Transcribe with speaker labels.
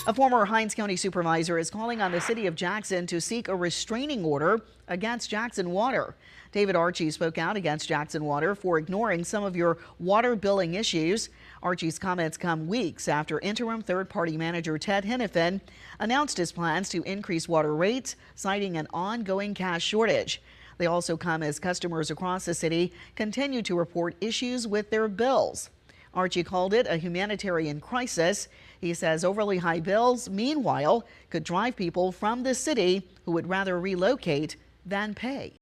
Speaker 1: A former Hinds County supervisor is calling on the city of Jackson to seek a restraining order against JXN Water. David Archie spoke out against JXN Water for ignoring some of your water billing issues. Archie's comments come weeks after interim third-party manager Ted Hennepin announced his plans to increase water rates, citing an ongoing cash shortage. They also come as customers across the city continue to report issues with their bills. Archie called it a humanitarian crisis. He says overly high bills, meanwhile, could drive people from the city who would rather relocate than pay.